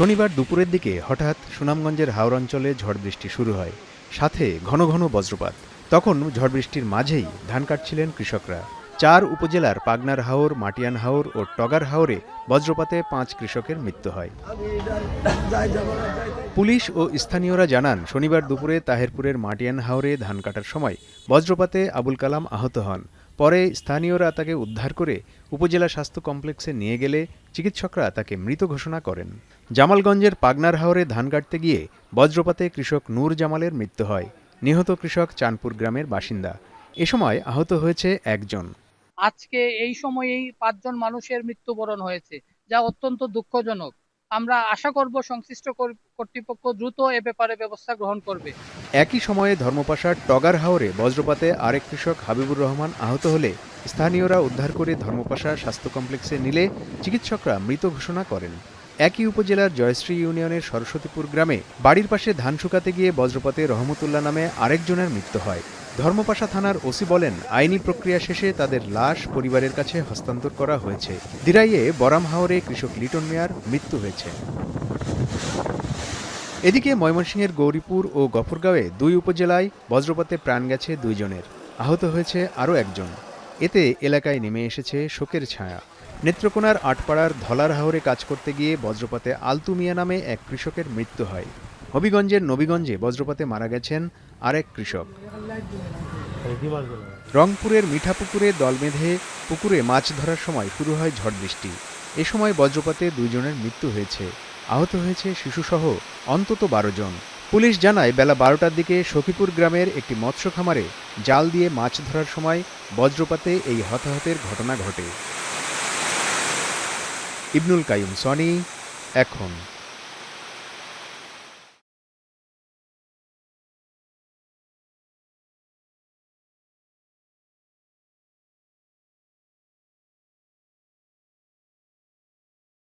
শনিবার দুপুরের দিকে হঠাৎ সুনামগঞ্জের হাওর অঞ্চলে ঝড় বৃষ্টি শুরু হয়, সাথে ঘন ঘন বজ্রপাত। তখন ঝড় বৃষ্টির মাঝেই ধান কাটছিলেন কৃষকরা। ৪ উপজেলার পাগনার হাওর, মাটিয়ান হাওর ও টগার হাওরে বজ্রপাতে ৫ কৃষকের মৃত্যু হয়। পুলিশ ও স্থানীয়রা জানান, শনিবার দুপুরে তাহেরপুরের মাটিয়ান হাওরে ধান কাটার সময় বজ্রপাতে আবুল কালাম আহত হন। পরে স্থানীয়রা তাকে উদ্ধার করে উপজেলা স্বাস্থ্য কমপ্লেক্সে নিয়ে গেলে চিকিৎসকরা তাকে মৃত ঘোষণা করেন। জামালগঞ্জের পাগনার হাওরে ধান কাটতে গিয়ে বজ্রপাতে কৃষক নূর জামালের মৃত্যু হয়। নিহত কৃষক চাঁদপুর গ্রামের বাসিন্দা। এ সময় আহত হয়েছে একজন। আজকে এই সময়েই ৫ জন মানুষের মৃত্যুবরণ হয়েছে, যা অত্যন্ত দুঃখজনক। আমরা আশা করব সংশ্লিষ্ট কর্তৃপক্ষ দ্রুত এ ব্যাপারে ব্যবস্থা গ্রহণ করবে। একই সময়ে ধর্মপাশার টগার হাওরে বজ্রপাতে আরেক কৃষক হাবিবুর রহমান আহত হলে স্থানীয়রা উদ্ধার করে ধর্মপাশা স্বাস্থ্য কমপ্লেক্সে নিলে চিকিৎসকরা মৃত ঘোষণা করেন। একই উপজেলার জয়শ্রী ইউনিয়নের সরস্বতীপুর গ্রামে বাড়ির পাশে ধান শুকাতে গিয়ে বজ্রপাতে রহমতুল্লাহ নামে আরেকজনের মৃত্যু হয়। ধর্মপাশা থানার ওসি বলেন, আইনি প্রক্রিয়া শেষে তাদের লাশ পরিবারের কাছে হস্তান্তর করা হয়েছে। দিরাইয়ে বরাম হাওরে কৃষক লিটন মিয়ার মৃত্যু হয়েছে। এদিকে ময়মনসিংহের গৌরীপুর ও গফরগাঁওয়ে ২ উপজেলায় বজ্রপাতে প্রাণ গেছে ২ জনের, আহত হয়েছে আরও একজন। এতে এলাকায় নেমে এসেছে শোকের ছায়া। নেত্রকোনার আটপাড়ার ধলার হাওরে কাজ করতে গিয়ে বজ্রপাতে আলতু মিয়া নামে এক কৃষকের মৃত্যু হয়। হবিগঞ্জের নবীগঞ্জে বজ্রপাতে মারা গেছেন আরেক কৃষক। রংপুরের মিঠাপুকুরে দল বেঁধে পুকুরে মাছ ধরার সময় শুরু হয় ঝড় বৃষ্টি। এ সময় বজ্রপাতে ২ জনের মৃত্যু হয়েছে, আহত হয়েছে শিশুসহ অন্তত ১২ জন। পুলিশ জানায়, বেলা ১২টার দিকে সখীপুর গ্রামের একটি মৎস্য খামারে জাল দিয়ে মাছ ধরার সময় বজ্রপাতে এই হতাহতের ঘটনা ঘটে। ইবনুল কাইয়ুম সনি, এখন।